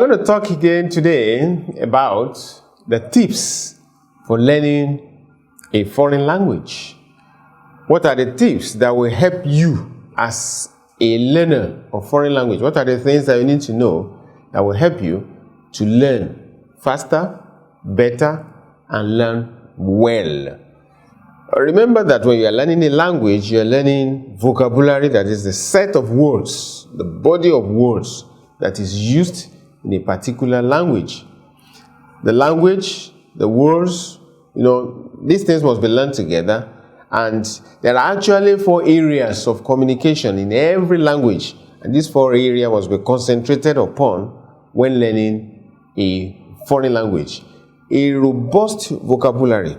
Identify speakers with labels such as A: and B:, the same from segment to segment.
A: going to talk again today about the tips for learning a foreign language. What are the tips that will help you as a learner of foreign language? What are the things that you need to know that will help you to learn faster, better, and learn well? Remember that when you are learning a language, you are learning vocabulary, that is the set of words, the body of words that is used in a particular language. The language, the words, these things must be learned together. And there are actually 4 areas of communication in every language. And these 4 areas must be concentrated upon when learning a foreign language. A robust vocabulary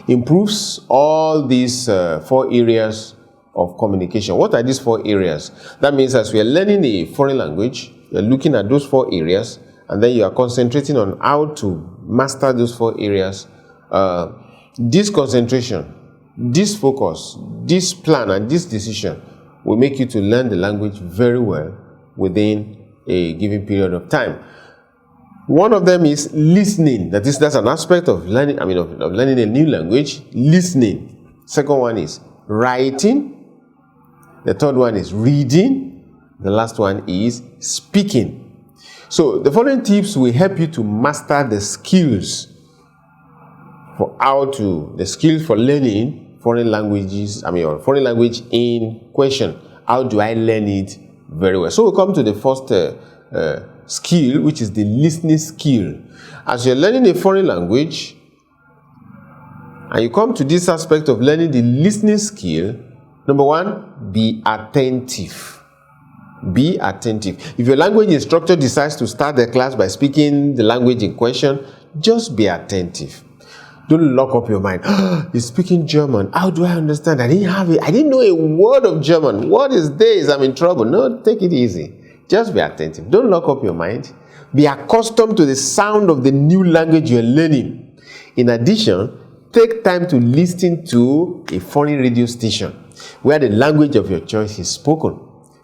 A: improves all these 4 areas of communication. What are these 4 areas? That means as we are learning a foreign language, you're looking at those 4 areas, and then you are concentrating on how to master those 4 areas. This concentration, this focus, this plan, and this decision will make you to learn the language very well within a given period of time. One of them is listening. That's an aspect of learning. Of learning a new language. Listening. Second one is writing. The third one is reading. The last one is speaking. So the following tips will help you to master the skills for learning foreign languages. Or foreign language in question. How do I learn it very well? So we'll come to the first skill, which is the listening skill. As you're learning a foreign language, and you come to this aspect of learning the listening skill, number 1, be attentive. Be attentive. If your language instructor decides to start the class by speaking the language in question, just be attentive. Don't lock up your mind. He's speaking German. How do I understand? I didn't know a word of German. What is this? I'm in trouble. No, take it easy. Just be attentive. Don't lock up your mind. Be accustomed to the sound of the new language you're learning. In addition, take time to listen to a foreign radio station where the language of your choice is spoken.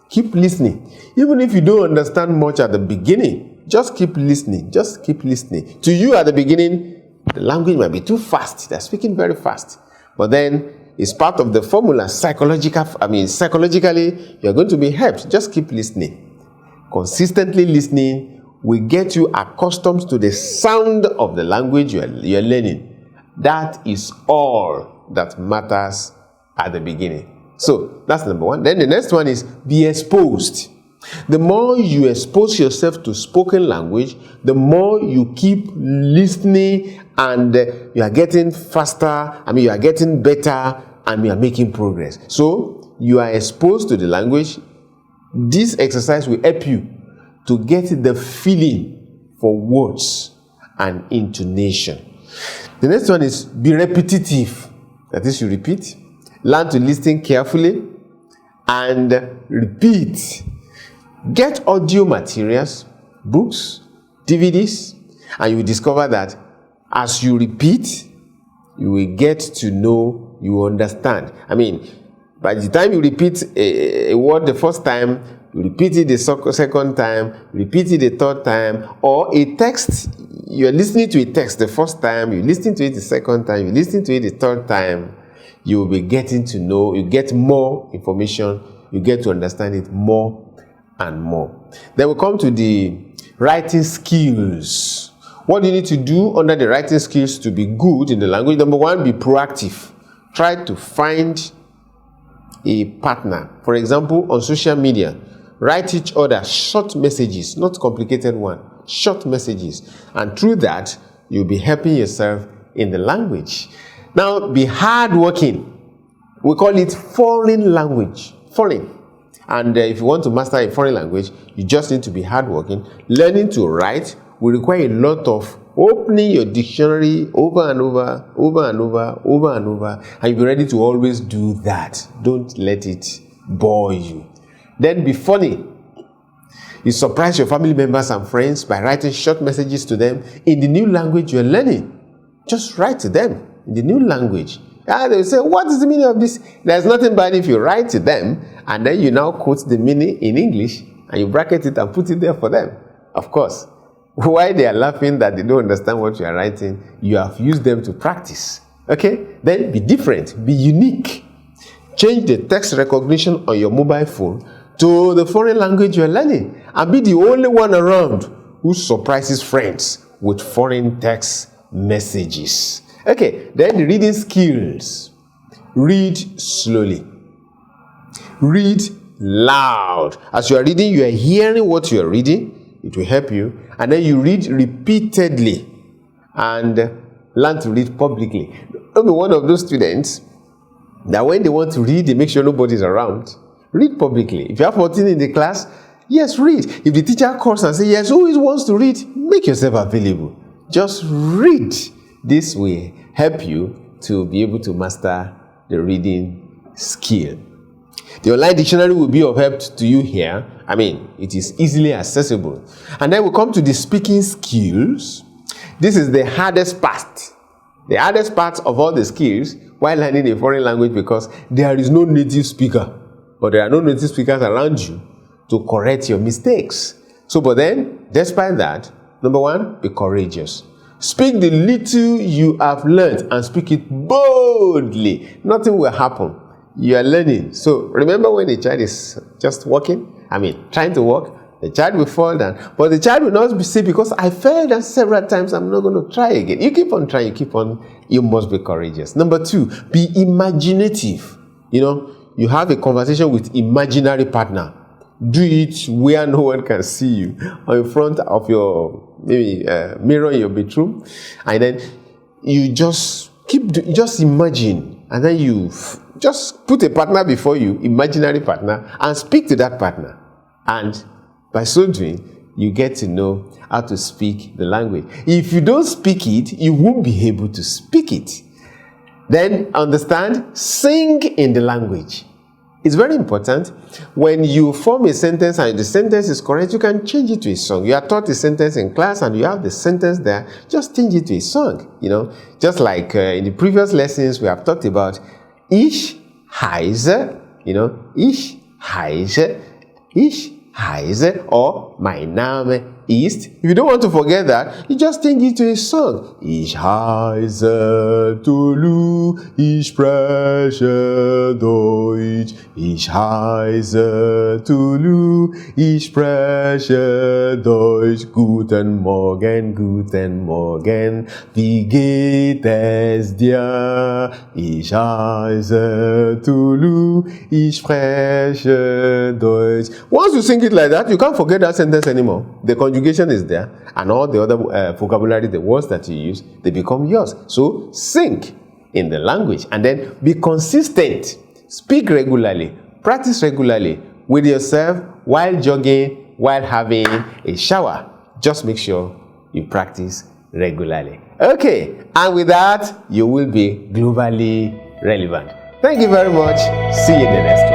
A: Keep listening. Even if you don't understand much at the beginning, just keep listening. Just keep listening. To you at the beginning, the language might be too fast. They're speaking very fast. But then it's part of the formula. Psychologically, you're going to be helped. Just keep listening. Consistently listening will get you accustomed to the sound of the language you're learning. That is all that matters at the beginning. So that's number 1. Then the next one is be exposed. The more you expose yourself to spoken language, the more you keep listening, and you are getting faster. You are getting better, and you are making progress. So you are exposed to the language. This exercise will help you to get the feeling for words and intonation. The next one is be repetitive. That is, you repeat. Learn to listen carefully and repeat. Get audio materials, books, DVDs, and you will discover that as you repeat, you will get to know, you will understand. By the time you repeat a word the first time, you repeat it the second time, repeat it the third time, or a text, you are listening to a text the first time, you listen to it the second time, you listen to it the third time, you will be getting to know, you get more information, you get to understand it more and more. Then we come to the writing skills. What do you need to do under the writing skills to be good in the language? Number 1, be proactive. Try to find a partner. For example, on social media, write each other short messages, not complicated one, short messages. And through that, you'll be helping yourself in the language. Now, be hardworking. We call it foreign language. Foreign. And if you want to master a foreign language, you just need to be hardworking. Learning to write will require a lot of opening your dictionary over and over, and you'll be ready to always do that. Don't let it bore you. Then be funny. You surprise your family members and friends by writing short messages to them in the new language you're learning. Just write to them in the new language. They will say, what is the meaning of this? There's nothing bad if you write to them and then you now quote the meaning in English and you bracket it and put it there for them. Of course, while they are laughing that they don't understand what you are writing, you have used them to practice. Okay? Then be different, be unique. Change the text recognition on your mobile phone to the foreign language you are learning, and be the only one around who surprises friends with foreign text messages. Okay, then the reading skills. Read slowly. Read loud. As you are reading, you are hearing what you are reading. It will help you. And then you read repeatedly and learn to read publicly. Don't be one of those students that when they want to read, they make sure nobody's around. Read publicly. If you have 14 in the class, yes, read. If the teacher calls and says, yes, who wants to read? Make yourself available. Just read. This will help you to be able to master the reading skill. The online dictionary will be of help to you here. I mean, it is easily accessible. And then we come to the speaking skills. This is the hardest part. The hardest part of all the skills while learning a foreign language, because there is no native speaker, or there are no native speakers around you to correct your mistakes. So, but then, despite that, number one, be courageous. Speak the little you have learned and speak it boldly. Nothing will happen. You are learning. So remember when a child is just walking, trying to walk, the child will fall down. But the child will not say, because I fell down several times, I'm not going to try again. You keep on trying, you must be courageous. Number two, be imaginative. You have a conversation with imaginary partner. Do it where no one can see you, or in front of your mirror in your bedroom, and then you just imagine, and then you just put a partner before you, imaginary partner, and speak to that partner. And by so doing, you get to know how to speak the language. If you don't speak it, you won't be able to speak it. Then understand, sing in the language. It's very important. When you form a sentence and the sentence is correct, you can change it to a song. You are taught a sentence in class and you have the sentence there, just change it to a song. Just like in the previous lessons, we have talked about Ich heiße, Ich heiße, or my Name ist. If you don't want to forget that, you just change it to a song. Ich heiße Tolu, ich spreche Deutsch. Ich heiße Tolu, ich spreche Deutsch. Guten Morgen, wie geht es dir? Ich heiße Tolu, ich spreche Deutsch. Once you sing it like that, you can't forget that sentence anymore. The conjugation is there, and all the other vocabulary, the words that you use, they become yours. So sing in the language, and then be consistent. Speak regularly, practice regularly with yourself while jogging, while having a shower. Just make sure you practice regularly. Okay, and with that, you will be globally relevant. Thank you very much. See you in the next one.